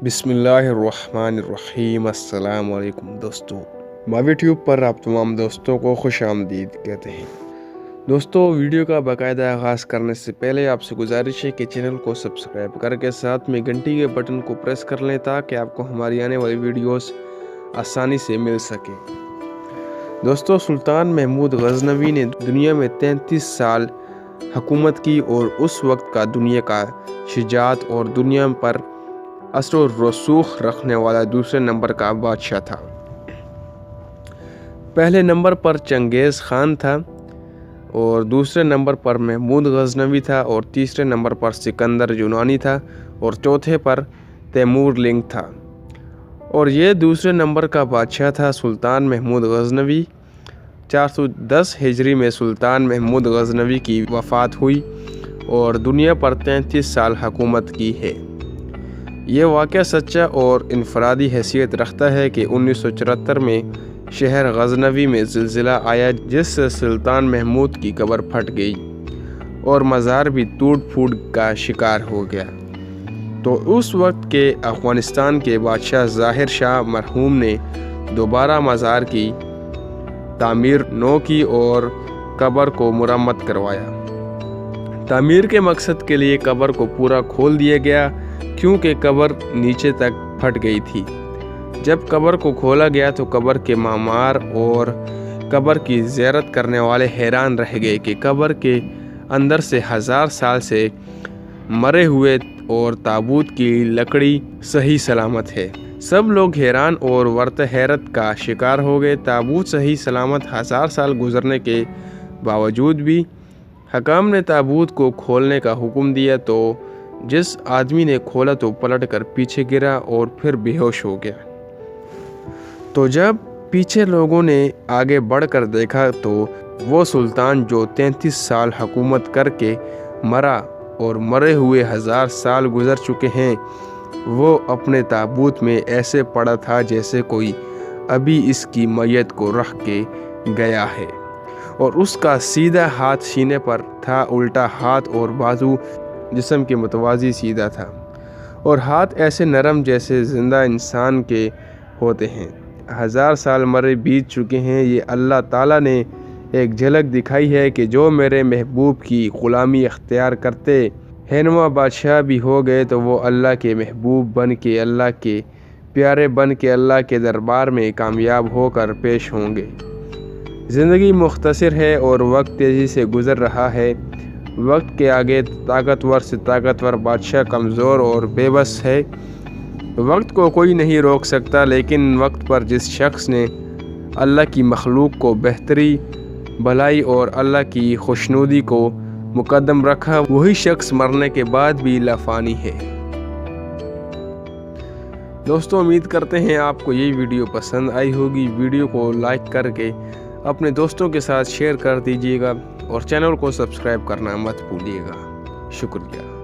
بسم اللہ الرحمن الرحیم۔ السلام علیکم دوستو، ماوی ٹیوب پر آپ تمام دوستوں کو خوش آمدید کہتے ہیں۔ دوستو، ویڈیو کا باقاعدہ آغاز کرنے سے پہلے آپ سے گزارش ہے کہ چینل کو سبسکرائب کر کے ساتھ میں گھنٹی کے بٹن کو پریس کر لیں تاکہ آپ کو ہماری آنے والی ویڈیوز آسانی سے مل سکے۔ دوستو، سلطان محمود غزنوی نے دنیا میں 33 سال حکومت کی اور اس وقت کا دنیا کا شجاعت اور دنیا پر اثر و رسوخ رکھنے والا دوسرے نمبر کا بادشاہ تھا۔ پہلے نمبر پر چنگیز خان تھا اور دوسرے نمبر پر محمود غزنوی تھا اور تیسرے نمبر پر سکندر یونانی تھا اور چوتھے پر تیمور لنگ تھا، اور یہ دوسرے نمبر کا بادشاہ تھا سلطان محمود غزنوی۔ 410 ہجری میں سلطان محمود غزنوی کی وفات ہوئی اور دنیا پر 33 سال حکومت کی ہے۔ یہ واقعہ سچا اور انفرادی حیثیت رکھتا ہے کہ 1974 میں شہر غزنوی میں زلزلہ آیا جس سے سلطان محمود کی قبر پھٹ گئی اور مزار بھی ٹوٹ پھوٹ کا شکار ہو گیا۔ تو اس وقت کے افغانستان کے بادشاہ ظاہر شاہ مرحوم نے دوبارہ مزار کی تعمیر نو کی اور قبر کو مرمت کروایا۔ تعمیر کے مقصد کے لیے قبر کو پورا کھول دیا گیا کیونکہ قبر نیچے تک پھٹ گئی تھی۔ جب قبر کو کھولا گیا تو قبر کے معمار اور قبر کی زیارت کرنے والے حیران رہ گئے کہ قبر کے اندر سے 1000 سال سے مرے ہوئے اور تابوت کی لکڑی صحیح سلامت ہے۔ سب لوگ حیران اور ورطہ حیرت کا شکار ہو گئے۔ تابوت صحیح سلامت 1000 سال گزرنے کے باوجود بھی حکام نے تابوت کو کھولنے کا حکم دیا، تو جس آدمی نے کھولا تو پلٹ کر پیچھے گرا اور پھر بے ہوش ہو گیا۔ تو جب پیچھے لوگوں نے آگے بڑھ کر دیکھا تو وہ سلطان جو 33 سال حکومت کر کے مرا اور مرے ہوئے 1000 سال گزر چکے ہیں، وہ اپنے تابوت میں ایسے پڑا تھا جیسے کوئی ابھی اس کی میت کو رکھ کے گیا ہے، اور اس کا سیدھا ہاتھ سینے پر تھا، الٹا ہاتھ اور بازو جسم کے متوازی سیدھا تھا، اور ہاتھ ایسے نرم جیسے زندہ انسان کے ہوتے ہیں۔ 1000 سال مرے بیت چکے ہیں۔ یہ اللہ تعالیٰ نے ایک جھلک دکھائی ہے کہ جو میرے محبوب کی غلامی اختیار کرتے رہنما بادشاہ بھی ہو گئے تو وہ اللہ کے محبوب بن کے، اللہ کے پیارے بن کے اللہ کے دربار میں کامیاب ہو کر پیش ہوں گے۔ زندگی مختصر ہے اور وقت تیزی سے گزر رہا ہے۔ وقت کے آگے طاقتور سے طاقتور بادشاہ کمزور اور بے بس ہے۔ وقت کو کوئی نہیں روک سکتا، لیکن وقت پر جس شخص نے اللہ کی مخلوق کو بہتری، بھلائی اور اللہ کی خوشنودی کو مقدم رکھا، وہی شخص مرنے کے بعد بھی لافانی ہے۔ دوستو، امید کرتے ہیں آپ کو یہ ویڈیو پسند آئی ہوگی۔ ویڈیو کو لائک کر کے اپنے دوستوں کے ساتھ شیئر کر دیجیے گا اور چینل کو سبسکرائب کرنا مت بھولیے گا۔ شکریہ۔